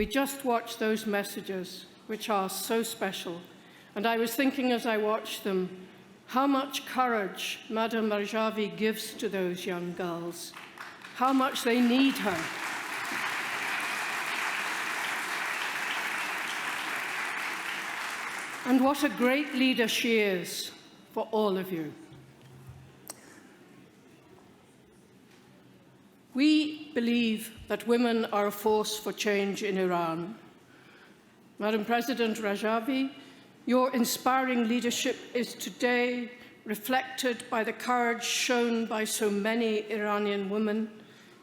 We just watched those messages, which are so special, and I was thinking as I watched them, how much courage Madame Rajavi gives to those young girls, how much they need her. And what a great leader she is for all of you. We believe that women are a force for change in Iran. Madam President Rajavi, your inspiring leadership is today reflected by the courage shown by so many Iranian women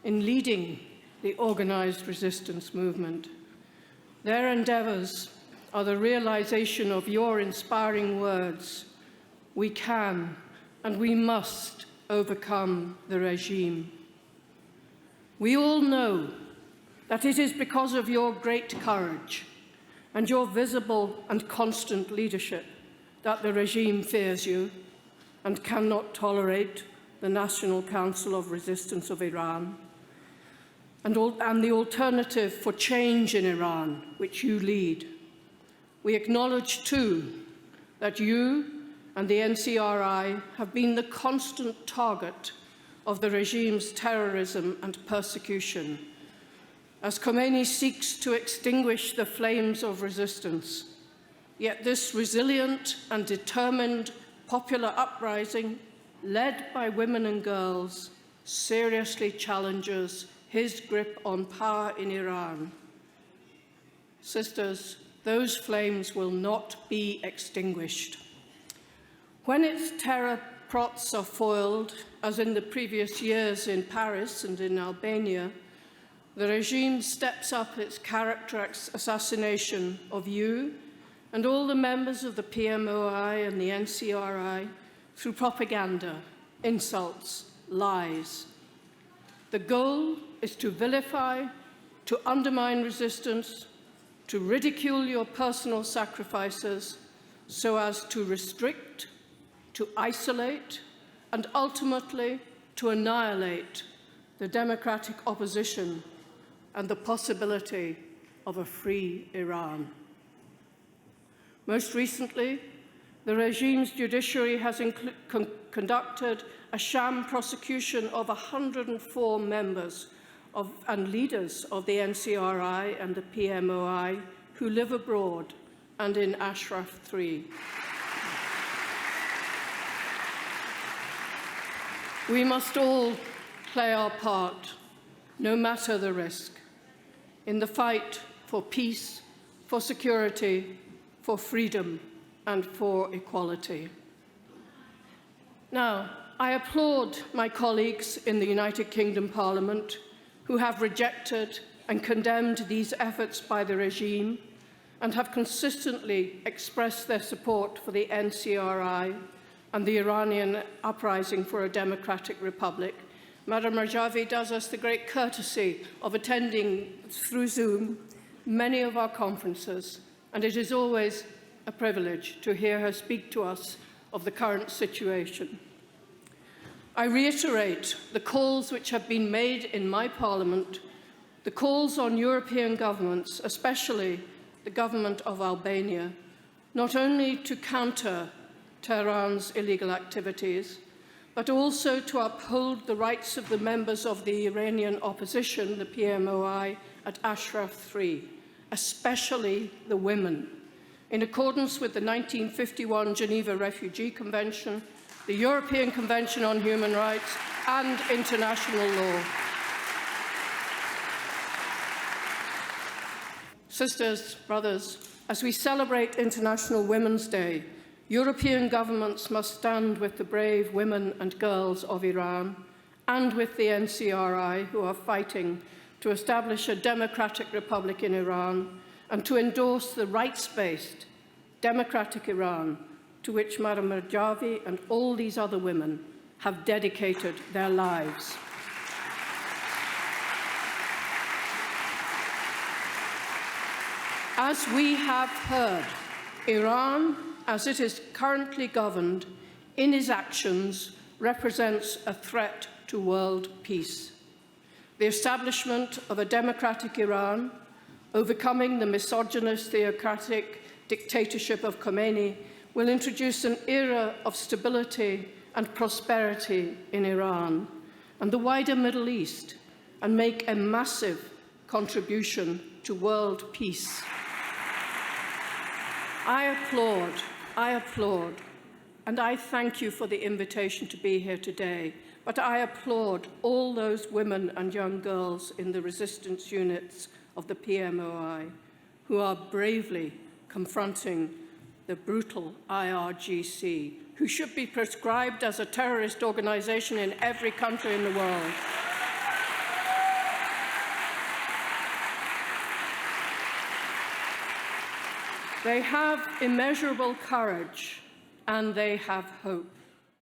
in leading the organized resistance movement. Their endeavors are the realization of your inspiring words. We can and we must overcome the regime. We all know that it is because of your great courage and your visible and constant leadership that the regime fears you and cannot tolerate the National Council of Resistance of Iran and the alternative for change in Iran, which you lead. We acknowledge, too, that you and the NCRI have been the constant target of the regime's terrorism and persecution, as Khomeini seeks to extinguish the flames of resistance. Yet this resilient and determined popular uprising, led by women and girls, seriously challenges his grip on power in Iran. Sisters, those flames will not be extinguished. When its terror plots are foiled, as in the previous years in Paris and in Albania, the regime steps up its character assassination of you and all the members of the PMOI and the NCRI through propaganda, insults, lies. The goal is to vilify, to undermine resistance, to ridicule your personal sacrifices so as to restrict, to isolate, and ultimately to annihilate the democratic opposition and the possibility of a free Iran. Most recently, the regime's judiciary has conducted a sham prosecution of 104 members and leaders of the NCRI and the PMOI who live abroad and in Ashraf III. We must all play our part, no matter the risk, in the fight for peace, for security, for freedom, and for equality. Now, I applaud my colleagues in the United Kingdom Parliament who have rejected and condemned these efforts by the regime and have consistently expressed their support for the NCRI and the Iranian uprising for a democratic republic. Madam Rajavi does us the great courtesy of attending through Zoom many of our conferences, and it is always a privilege to hear her speak to us of the current situation. I reiterate the calls which have been made in my Parliament, the calls on European governments, especially the government of Albania, not only to counter Tehran's illegal activities, but also to uphold the rights of the members of the Iranian opposition, the PMOI, at Ashraf III, especially the women, in accordance with the 1951 Geneva Refugee Convention, the European Convention on Human Rights, and international law. Sisters, brothers, as we celebrate International Women's Day, European governments must stand with the brave women and girls of Iran and with the NCRI who are fighting to establish a democratic republic in Iran and to endorse the rights-based democratic Iran to which Madam Rajavi and all these other women have dedicated their lives. As we have heard, Iran, as it is currently governed, in its actions represents a threat to world peace. The establishment of a democratic Iran Overcoming the misogynist, theocratic dictatorship of Khomeini will introduce an era of stability and prosperity in Iran and the wider Middle East, and make a massive contribution to world peace. I applaud, and I thank you for the invitation to be here today, but I applaud all those women and young girls in the resistance units of the PMOI who are bravely confronting the brutal IRGC, who should be proscribed as a terrorist organization in every country in the world. They have immeasurable courage and they have hope.